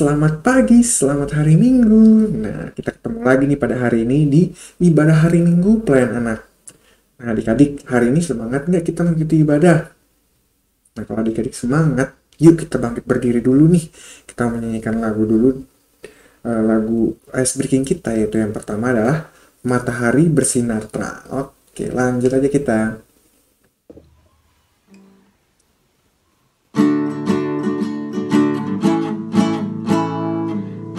selamat pagi, selamat hari Minggu. Nah, kita ketemu lagi nih pada hari ini di ibadah hari Minggu pelayan anak. Nah, adik-adik, hari ini semangat nggak kita mengikuti ibadah? Nah, kalau adik-adik semangat, yuk kita bangkit berdiri dulu nih. Kita menyanyikan lagu dulu, lagu ice breaking kita, yaitu yang pertama adalah Matahari Bersinar Terang. Oke, lanjut aja kita.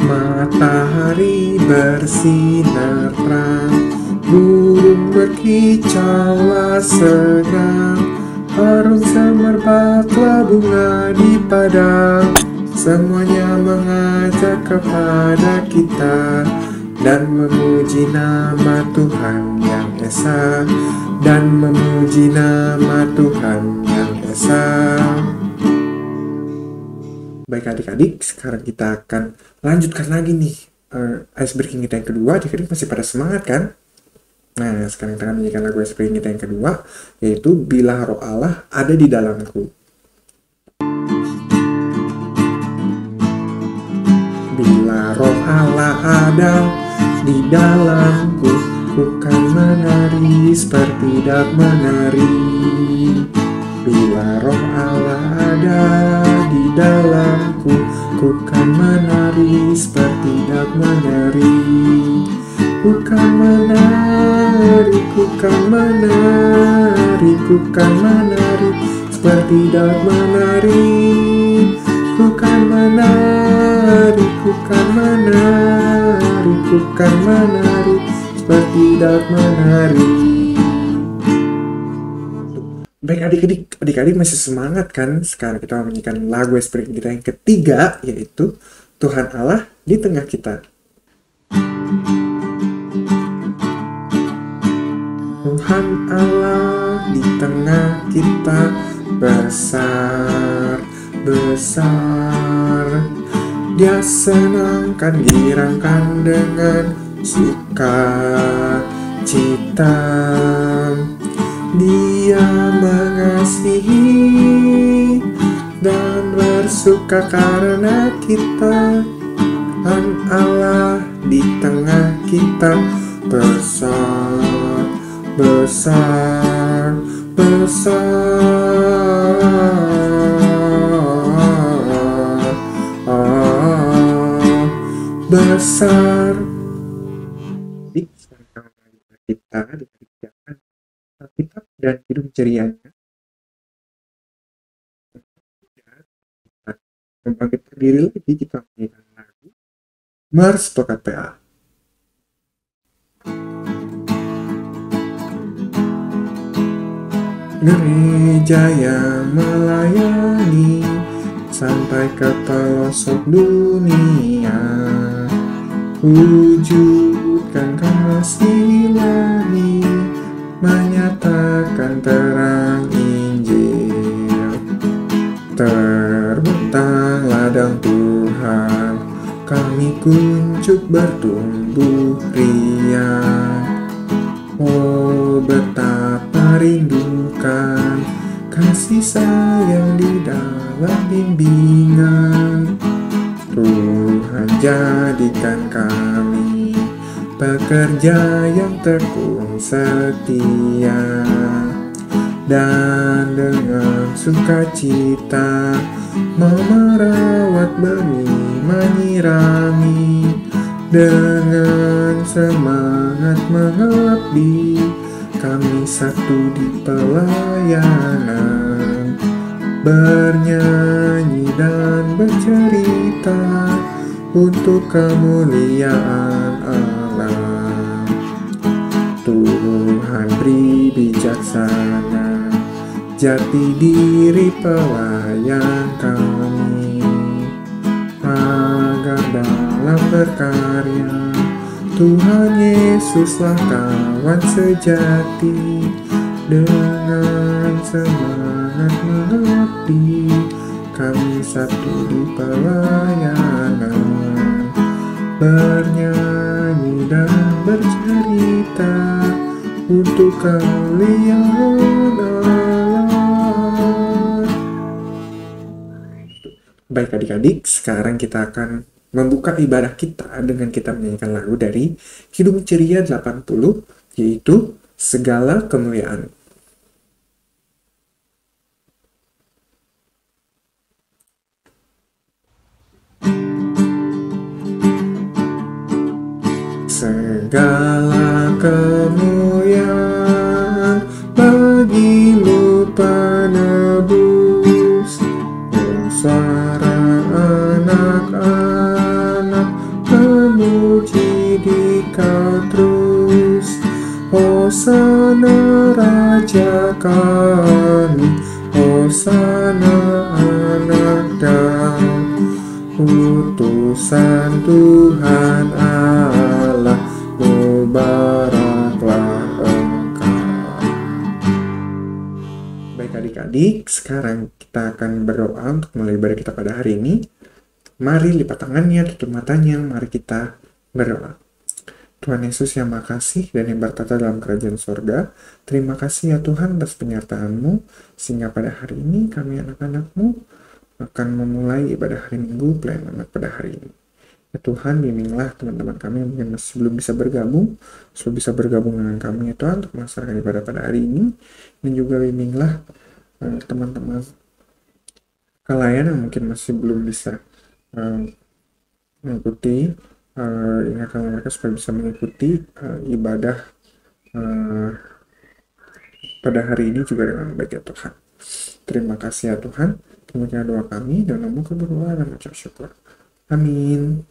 Matahari bersinar terang, burung berkicaulah senang, harum semerbaklah bunga di padang, semuanya mengajak kepada kita dan memuji nama Tuhan yang Esa, dan memuji nama Tuhan yang Esa. Baik adik-adik, sekarang kita akan lanjutkan lagi nih ice breaking kita yang kedua. Adik-adik masih pada semangat kan? Nah, sekarang kita akan menyanyikan lagu ice breaking kita yang kedua, yaitu Bila Roh Allah Ada di Dalamku. Bila Roh Allah ada di dalamku, ku kan menari seperti dak menari. Bila Roh Allah ada di dalamku, ku kan menari seperti dak menari. Ku kan menari, ku kan menari, ku kan menari seperti dak menari. Ku kan menari, ku kan menari, ku kan menari seperti dak menari. Baik adik-adik masih semangat kan? Sekarang kita mau menyanyikan lagu ice breaking kita yang ketiga, yaitu Tuhan Allah di Tengah Kita. Tuhan Allah di tengah kita, besar, besar. Dia senangkan dirangkan dengan sukacita. Dia mengasihi dan bersuka karena kita. Tuhan Allah di tengah kita, besar, besar, besar. Besar. Kita dikerjakan Alkitab dan hidup cerianya. Membangkitkan diri lagi, kita menyanyikan lagu Mars Tokat PA. Gereja yang melayani sampai ke pelosok dunia, wujudkan kasih ilahi, menyatakan terang Injil. Terbentang ladang Tuhan, kami kuncup bertumbuh riang. Oh, betapa rindukan kasih sayang di dalam bimbingan. Tuhan jadikan kami pekerja yang tekun setia, dan dengan sukacita mau merawat benih menyirami, dengan semangat mengabdi kami satu di pelayanan, bernyanyi dan bercerita untuk kemuliaan Allah. Tuhan beri bijaksana jati diri pelayan kami, agar dalam berkarya Tuhan Yesuslah kawan sejati. Dengan semangat mengabdi kami satu di pelayanan, bernyanyi dan bercerita untuk kemuliaan Allah. Baik adik-adik, sekarang kita akan membuka ibadah kita dengan kita menyanyikan lagu dari Kidung Ceria 80, yaitu Segala Kemuliaan. Segala kemuliaan bagi-Mu penebus, suara anak-anak memuji Dikau terus. Hosana Raja kami, Hosana anak Daud, utusan Tuhan Allah, mubaraklah Engkau. Baik adik-adik, sekarang kita akan berdoa untuk mulai ibadah kita pada hari ini. Mari lipat tangannya, tutup matanya, mari kita berdoa. Tuhan Yesus yang makasih dan yang bertata dalam kerajaan sorga, terima kasih ya Tuhan atas penyertaan-Mu, sehingga pada hari ini kami anak-anak-Mu akan memulai ibadah hari Minggu pelayanan pada hari ini. Ya Tuhan, bimbinglah teman-teman kami yang mungkin masih belum bisa bergabung dengan kami ya Tuhan untuk melaksanakan ibadah pada hari ini, dan juga bimbinglah teman-teman kalian yang mungkin masih belum bisa mengikuti, ingatkan mereka supaya bisa mengikuti ibadah pada hari ini juga dengan baik ya Tuhan. Terima kasih ya Tuhan. Demikian doa kami dan Nama berdoa dan mengucap syukur. Amin.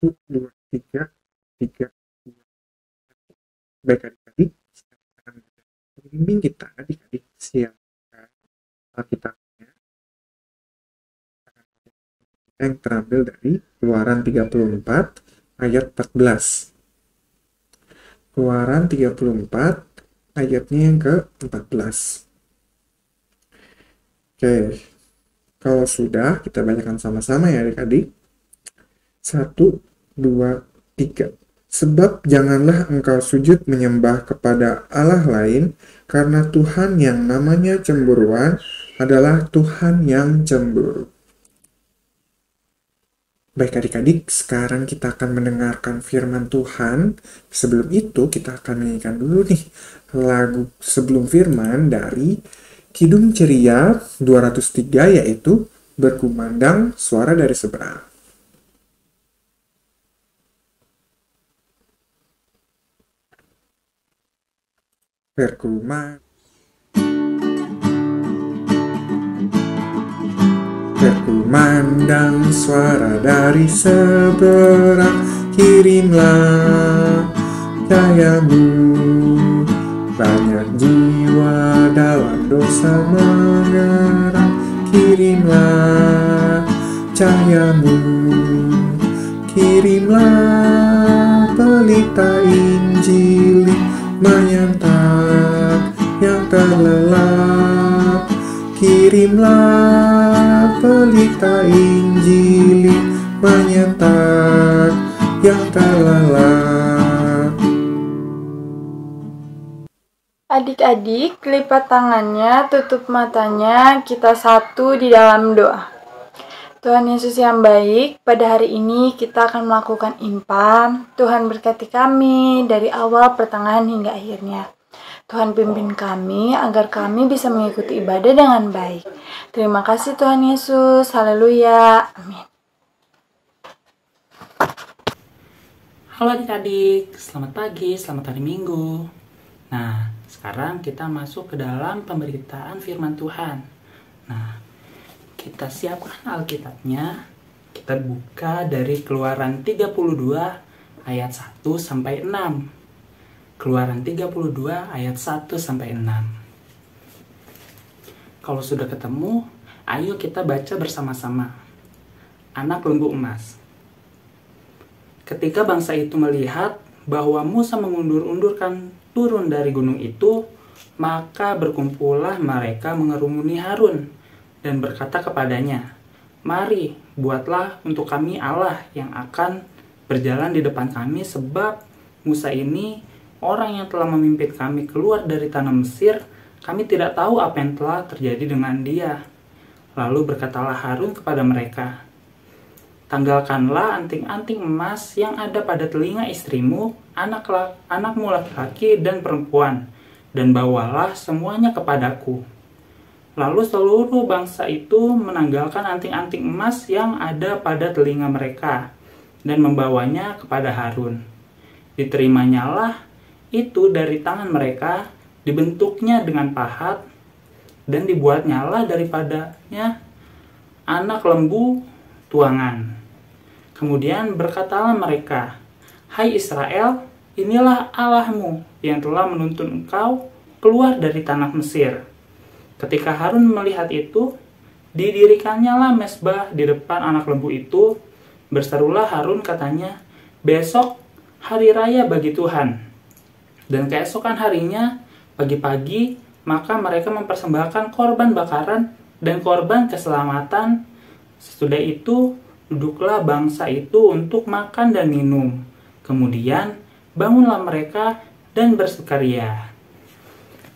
1, 2, 3, 3, 2. Baik adik-adik, bimbing kita adik-adik siapkan Alkitabnya yang terambil dari Keluaran 34 ayat 14. Keluaran 34 ayatnya yang ke-14. Oke, kalau sudah kita bacakan sama-sama ya adik-adik. 1, 2, 3. Sebab janganlah engkau sujud menyembah kepada Allah lain, karena Tuhan yang namanya cemburuan adalah Tuhan yang cemburu. Baik adik-adik, sekarang kita akan mendengarkan firman Tuhan. Sebelum itu kita akan menyanyikan dulu nih lagu sebelum firman dari Kidung Ceria 203, yaitu Berkumandang Suara dari Seberang. Berkumandang suara dari seberang, kirimlah cahayamu. Banyak jiwa dalam dosa mengerang, kirimlah cahayamu. Kirimlah pelita Injil menyantap yang terlelap. Kirimlah pelita Injil menyantap yang terlelap. Adik-adik, lipat tangannya, tutup matanya, kita satu di dalam doa. Tuhan Yesus yang baik, pada hari ini kita akan melakukan impan. Tuhan berkati kami dari awal, pertengahan, hingga akhirnya. Tuhan pimpin kami agar kami bisa mengikuti ibadah dengan baik. Terima kasih Tuhan Yesus. Haleluya. Amin. Halo adik-adik, selamat pagi, selamat hari Minggu. Nah, sekarang kita masuk ke dalam pemberitaan firman Tuhan. Nah, kita siapkan Alkitabnya. Kita buka dari Keluaran 32 ayat 1 sampai 6. Keluaran 32 ayat 1 sampai 6. Kalau sudah ketemu, ayo kita baca bersama-sama. Anak lembu emas. Ketika bangsa itu melihat bahwa Musa mengundur-undurkan turun dari gunung itu, maka berkumpullah mereka mengerumuni Harun dan berkata kepadanya, "Mari, buatlah untuk kami Allah yang akan berjalan di depan kami, sebab Musa ini orang yang telah memimpin kami keluar dari tanah Mesir, kami tidak tahu apa yang telah terjadi dengan dia." Lalu berkatalah Harun kepada mereka, "Tanggalkanlah anting-anting emas yang ada pada telinga istrimu, anakmu laki-laki dan perempuan, dan bawalah semuanya kepadaku." Lalu seluruh bangsa itu menanggalkan anting-anting emas yang ada pada telinga mereka dan membawanya kepada Harun. Diterimanya itu dari tangan mereka, dibentuknya dengan pahat, dan dibuatnyalah daripadanya anak lembu tuangan. Kemudian berkatalah mereka, "Hai Israel, inilah Allahmu yang telah menuntun engkau keluar dari tanah Mesir." Ketika Harun melihat itu, didirikannya mezbah di depan anak lembu itu. Berserulah Harun, katanya, "Besok hari raya bagi Tuhan." Dan keesokan harinya, pagi-pagi, maka mereka mempersembahkan korban bakaran dan korban keselamatan. Sesudah itu, duduklah bangsa itu untuk makan dan minum. Kemudian, bangunlah mereka dan bersukaria.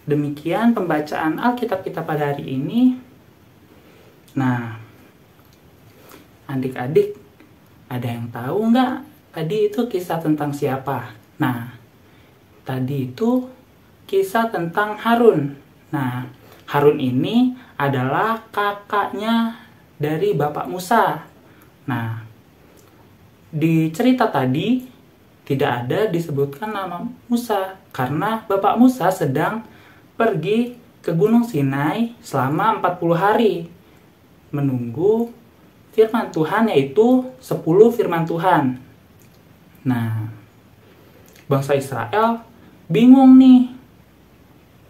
Demikian pembacaan Alkitab kita pada hari ini. Nah, adik-adik, ada yang tahu nggak tadi itu kisah tentang siapa? Nah, tadi itu kisah tentang Harun. Nah, Harun ini adalah kakaknya dari Bapak Musa. Nah, di cerita tadi tidak ada disebutkan nama Musa karena Bapak Musa sedang pergi ke Gunung Sinai selama 40 hari menunggu firman Tuhan, yaitu 10 firman Tuhan. Nah, bangsa Israel bingung nih,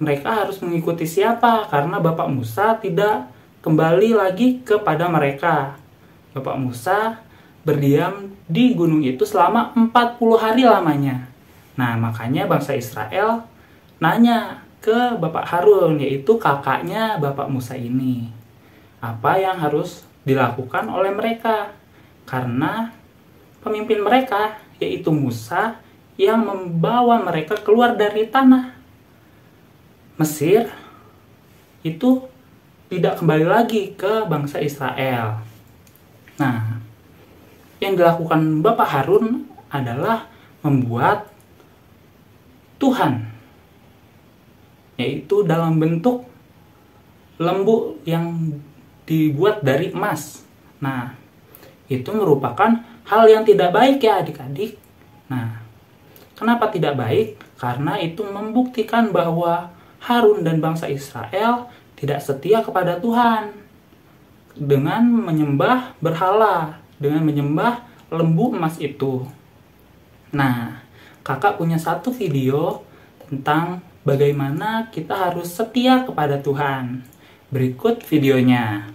mereka harus mengikuti siapa karena Bapak Musa tidak kembali lagi kepada mereka. Bapak Musa berdiam di gunung itu selama 40 hari lamanya. Nah, makanya bangsa Israel nanya ke Bapak Harun, yaitu kakaknya Bapak Musa ini, apa yang harus dilakukan oleh mereka, karena pemimpin mereka, yaitu Musa, yang membawa mereka keluar dari tanah Mesir, itu tidak kembali lagi ke bangsa Israel. Nah, yang dilakukan Bapak Harun adalah membuat Tuhan, yaitu dalam bentuk lembu yang dibuat dari emas. Nah, itu merupakan hal yang tidak baik ya adik-adik. Nah, kenapa tidak baik? Karena itu membuktikan bahwa Harun dan bangsa Israel tidak setia kepada Tuhan dengan menyembah berhala, dengan menyembah lembu emas itu. Nah, kakak punya satu video tentang bagaimana kita harus setia kepada Tuhan. Berikut videonya.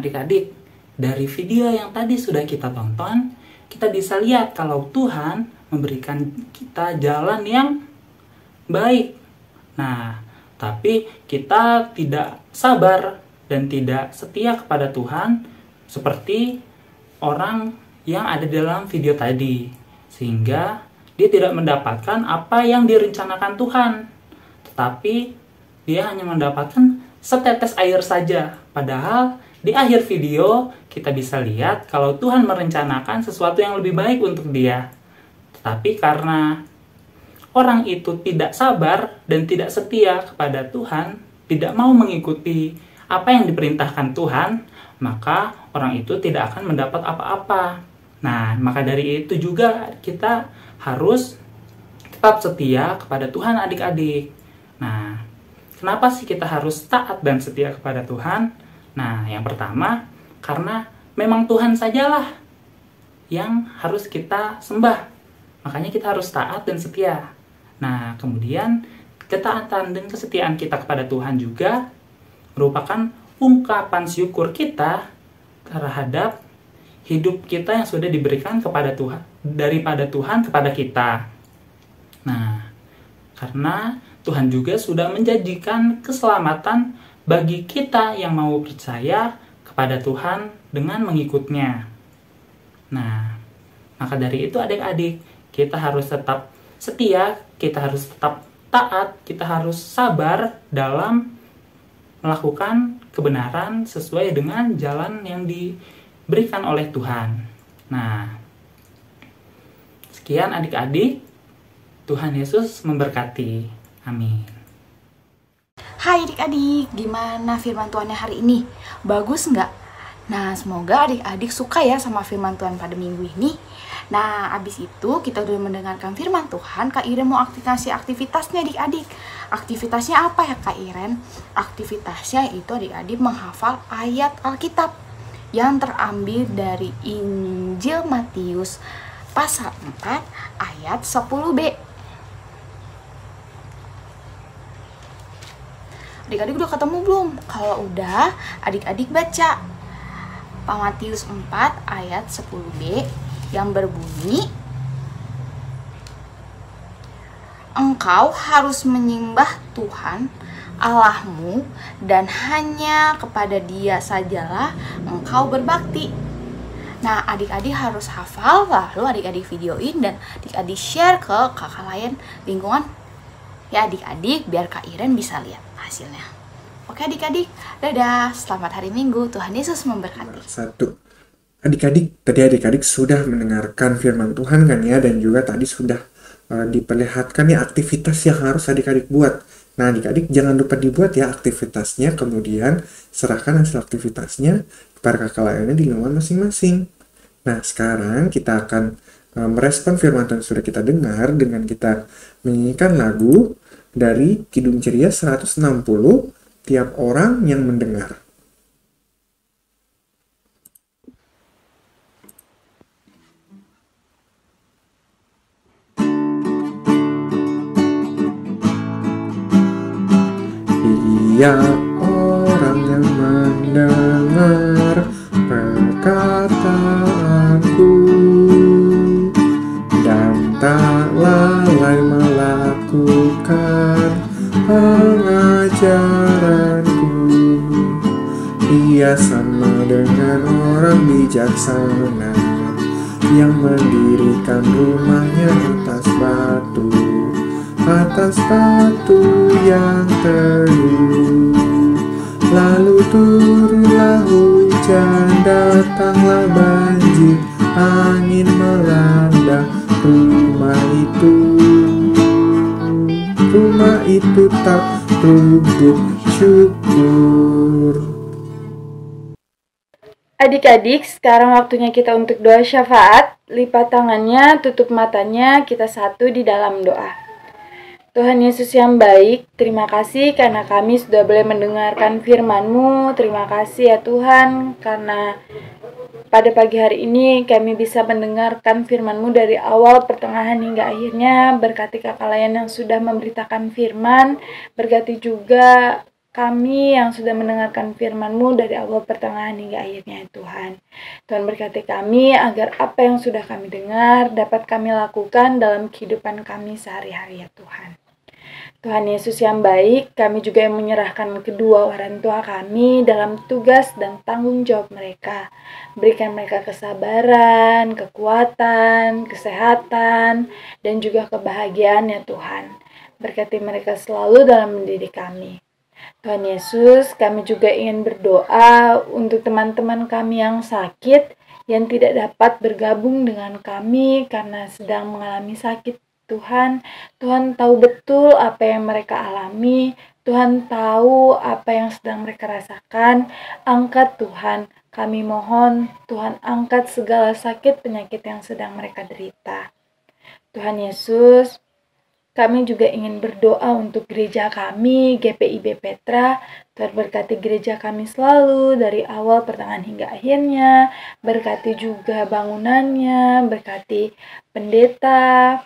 adik-adik, dari video yang tadi sudah kita tonton, kita bisa lihat kalau Tuhan memberikan kita jalan yang baik. Nah, tapi kita tidak sabar dan tidak setia kepada Tuhan seperti orang yang ada dalam video tadi, sehingga dia tidak mendapatkan apa yang direncanakan Tuhan, tetapi dia hanya mendapatkan setetes air saja. Padahal di akhir video kita bisa lihat kalau Tuhan merencanakan sesuatu yang lebih baik untuk dia. Tetapi karena orang itu tidak sabar dan tidak setia kepada Tuhan, tidak mau mengikuti apa yang diperintahkan Tuhan, maka orang itu tidak akan mendapat apa-apa. Nah, maka dari itu juga kita harus tetap setia kepada Tuhan adik-adik. Nah, kenapa sih kita harus taat dan setia kepada Tuhan? Nah, yang pertama, karena memang Tuhan sajalah yang harus kita sembah. Makanya kita harus taat dan setia. Nah, kemudian ketaatan dan kesetiaan kita kepada Tuhan juga merupakan ungkapan syukur kita terhadap hidup kita yang sudah diberikan kepada Tuhan, daripada Tuhan kepada kita. Nah, karena Tuhan juga sudah menjanjikan keselamatan bagi kita yang mau percaya kepada Tuhan dengan mengikutnya. Nah, maka dari itu adik-adik, kita harus tetap setia, kita harus tetap taat, kita harus sabar dalam melakukan kebenaran sesuai dengan jalan yang diberikan oleh Tuhan. Nah, sekian adik-adik, Tuhan Yesus memberkati. Amin. Hai adik-adik, gimana firman Tuhannya hari ini? Bagus nggak? Nah, semoga adik-adik suka ya sama firman Tuhan pada minggu ini. Nah, abis itu kita udah mendengarkan firman Tuhan, Kak Iren mau aktivitasnya adik-adik. Aktivitasnya apa ya Kak Iren? Aktivitasnya itu adik-adik menghafal ayat Alkitab yang terambil dari Injil Matius pasal 4 ayat 10b. Adik-adik udah ketemu belum? Kalau udah, adik-adik baca Matius 4 ayat 10b yang berbunyi, engkau harus menyembah Tuhan Allahmu dan hanya kepada Dia sajalah engkau berbakti. Nah, adik-adik harus hafal, lalu adik-adik videoin dan adik-adik share ke kakak lain lingkungan ya adik-adik, biar Kak Iren bisa lihat hasilnya. Oke adik-adik, dadah, selamat hari Minggu, Tuhan Yesus memberkati. Satu. Adik-adik, tadi adik-adik sudah mendengarkan firman Tuhan kan ya, dan juga tadi sudah diperlihatkan ya aktivitas yang harus adik-adik buat. Nah, adik-adik jangan lupa dibuat ya aktivitasnya, kemudian serahkan hasil aktivitasnya kepada kakak lainnya di lingkungan masing-masing. Nah, sekarang kita akan merespon firman Tuhan yang sudah kita dengar dengan kita menyanyikan lagu dari Kidung Ceria 160, Tiap Orang yang Mendengar. Tiap orang yang mendengar perkataanku dan tak lalai melakukan pengajaranku, ia sama dengan orang bijaksana yang mendirikan rumahnya atas batu yang teduh. Lalu turunlah hujan, datanglah banjir, angin melanda rumah itu tak tumbuh syukur. Adik-adik, sekarang waktunya kita untuk doa syafaat. Lipat tangannya, tutup matanya, kita satu di dalam doa. Tuhan Yesus yang baik, terima kasih karena kami sudah boleh mendengarkan firman-Mu. Terima kasih ya Tuhan, karena pada pagi hari ini kami bisa mendengarkan firman-Mu dari awal, pertengahan hingga akhirnya. Berkati kakak lain yang sudah memberitakan firman, berkati juga kami yang sudah mendengarkan firman-Mu dari awal pertengahan hingga akhirnya ya Tuhan. Tuhan berkati kami agar apa yang sudah kami dengar dapat kami lakukan dalam kehidupan kami sehari-hari ya Tuhan. Tuhan Yesus yang baik, kami juga yang menyerahkan kedua orang tua kami dalam tugas dan tanggung jawab mereka. Berikan mereka kesabaran, kekuatan, kesehatan, dan juga kebahagiaan ya Tuhan. Berkati mereka selalu dalam mendidik kami. Tuhan Yesus, kami juga ingin berdoa untuk teman-teman kami yang sakit, yang tidak dapat bergabung dengan kami karena sedang mengalami sakit. Tuhan tahu betul apa yang mereka alami, Tuhan tahu apa yang sedang mereka rasakan. Angkat Tuhan, kami mohon Tuhan angkat segala sakit penyakit yang sedang mereka derita. Tuhan Yesus, kami juga ingin berdoa untuk gereja kami, GPIB Petra. Tuhan berkati gereja kami selalu dari awal pertengahan hingga akhirnya. Berkati juga bangunannya, berkati pendeta,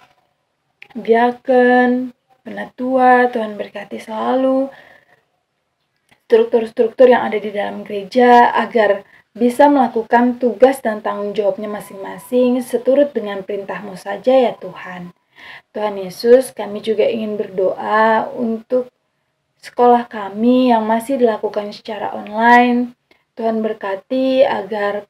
diaken, penatua. Tuhan berkati selalu struktur-struktur yang ada di dalam gereja agar bisa melakukan tugas dan tanggung jawabnya masing-masing seturut dengan perintah-Mu saja ya Tuhan. Tuhan Yesus, kami juga ingin berdoa untuk sekolah kami yang masih dilakukan secara online. Tuhan berkati agar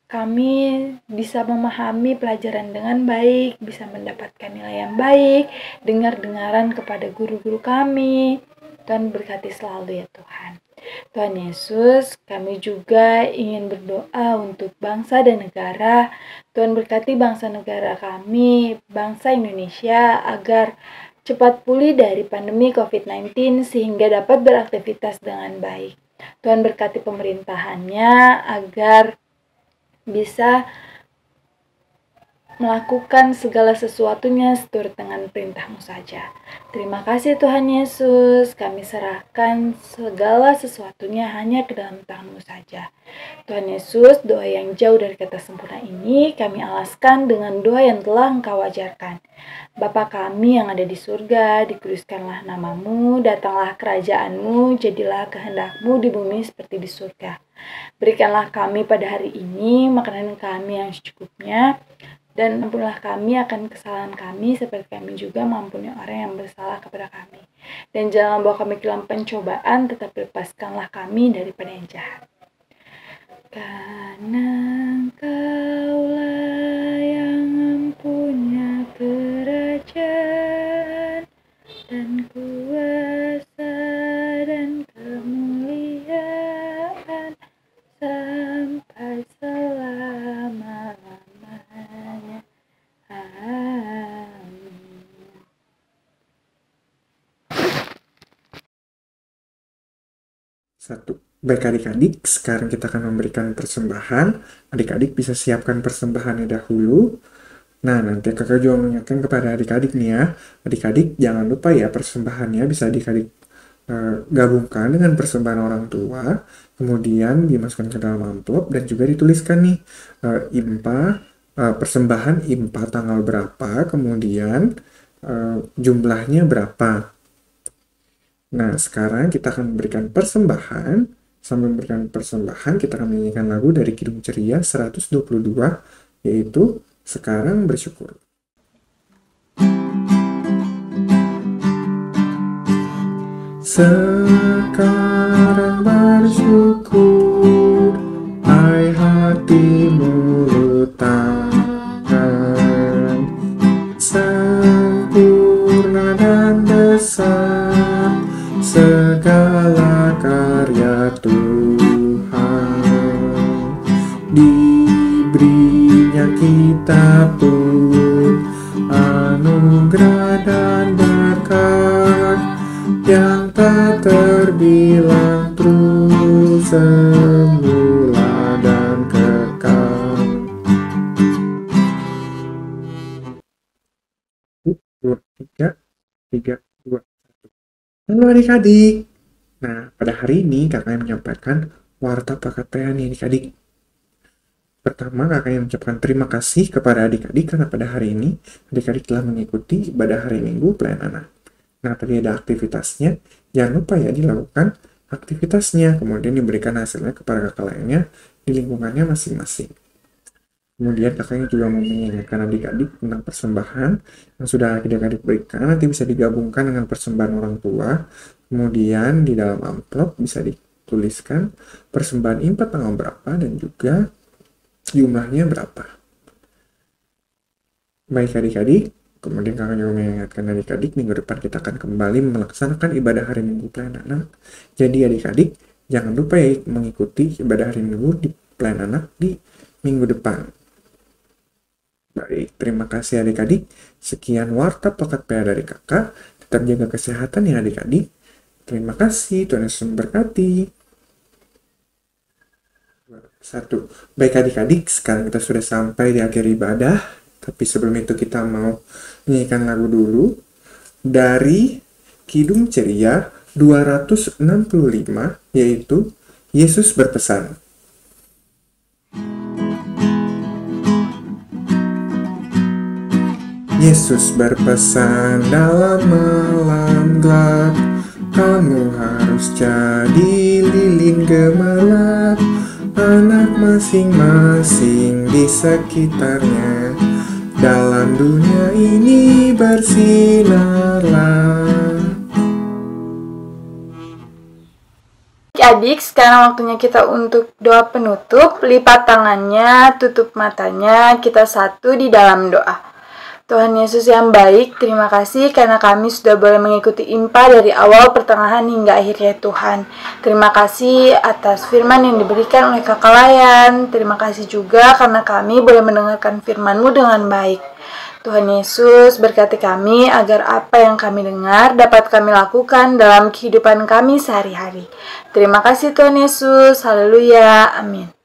kami bisa memahami pelajaran dengan baik, bisa mendapatkan nilai yang baik, dengar-dengaran kepada guru-guru kami. Tuhan berkati selalu ya Tuhan. Tuhan Yesus, kami juga ingin berdoa untuk bangsa dan negara. Tuhan berkati bangsa negara kami, bangsa Indonesia, agar cepat pulih dari pandemi COVID-19 sehingga dapat beraktivitas dengan baik. Tuhan berkati pemerintahannya agar bisa melakukan segala sesuatunya seturut dengan perintah-Mu saja. Terima kasih Tuhan Yesus, kami serahkan segala sesuatunya hanya ke dalam tangan-Mu saja. Tuhan Yesus, doa yang jauh dari kata sempurna ini kami alaskan dengan doa yang telah Engkau ajarkan. Bapa kami yang ada di surga, dikuduskanlah nama-Mu, datanglah kerajaan-Mu, jadilah kehendak-Mu di bumi seperti di surga. Berikanlah kami pada hari ini makanan kami yang secukupnya, dan ampunilah kami akan kesalahan kami seperti kami juga mengampuni orang yang bersalah kepada kami. Dan jangan bawa kami ke dalam pencobaan, tetapi lepaskanlah kami daripada yang jahat. Karena Engkaulah yang mempunyai kerajaan dan kuasa dan kemuliaan sampai selama-lamanya. Amin. Satu. Baik adik-adik, sekarang kita akan memberikan persembahan. Adik-adik bisa siapkan persembahannya dahulu. Nah, nanti kakak juga mengingatkan kepada adik-adik nih ya. Adik-adik jangan lupa ya persembahannya bisa adik-adik gabungkan dengan persembahan orang tua. Kemudian dimasukkan ke dalam amplop dan juga dituliskan nih persembahan IMPA tanggal berapa, kemudian jumlahnya berapa. Nah, sekarang kita akan memberikan persembahan. Sambil memberikan persembahan, kita akan menyanyikan lagu dari Kidung Ceria 122, yaitu Sekarang Bersyukur. Sekarang bersyukur, hai hati mulut tangan, sempurna dan besar segala karya Tuhan. Diberinya kita pun anugerah dan berkat yang tak terbilang, terus semula dan kekal. 2, 3, 3, 2, 1. Halo adik-adik. Nah, pada hari ini kakak menyampaikan warta prakataya nih adik-adik. Pertama, kakak mengucapkan terima kasih kepada adik-adik karena pada hari ini adik-adik telah mengikuti ibadah hari Minggu pelayanan anak. Nah, tadi ada aktivitasnya. Jangan lupa ya dilakukan aktivitasnya, kemudian diberikan hasilnya kepada kakak lainnya di lingkungannya masing-masing. Kemudian kakaknya juga mau mengingatkan adik-adik tentang persembahan yang sudah adik-adik berikan, nanti bisa digabungkan dengan persembahan orang tua. Kemudian di dalam amplop bisa dituliskan persembahan IMPA tanggal berapa dan juga jumlahnya berapa. Baik adik-adik, kemudian kakak juga mengingatkan adik-adik minggu depan kita akan kembali melaksanakan ibadah hari Minggu Pelayan Anak. Jadi adik-adik jangan lupa ya mengikuti ibadah hari Minggu di Pelayan Anak di minggu depan. Baik, terima kasih adik-adik. Sekian warta Plakat PA dari kakak. Tetap jaga kesehatan ya adik-adik. Terima kasih, Tuhan Yesus memberkati. 1. Baik adik-adik, sekarang kita sudah sampai di akhir ibadah. Tapi sebelum itu kita mau nyanyikan lagu dulu. Dari Kidung Ceria 265, yaitu Yesus Berpesan. Yesus berpesan dalam malam gelap, kamu harus jadi lilin gemerlap, anak masing-masing di sekitarnya, dalam dunia ini bersinarlah. Adik, sekarang waktunya kita untuk doa penutup. Lipat tangannya, tutup matanya, kita satu di dalam doa. Tuhan Yesus yang baik, terima kasih karena kami sudah boleh mengikuti IMPA dari awal, pertengahan, hingga akhirnya Tuhan. Terima kasih atas firman yang diberikan oleh kakak Layan. Terima kasih juga karena kami boleh mendengarkan firman-Mu dengan baik. Tuhan Yesus berkati kami agar apa yang kami dengar dapat kami lakukan dalam kehidupan kami sehari-hari. Terima kasih Tuhan Yesus, haleluya, amin.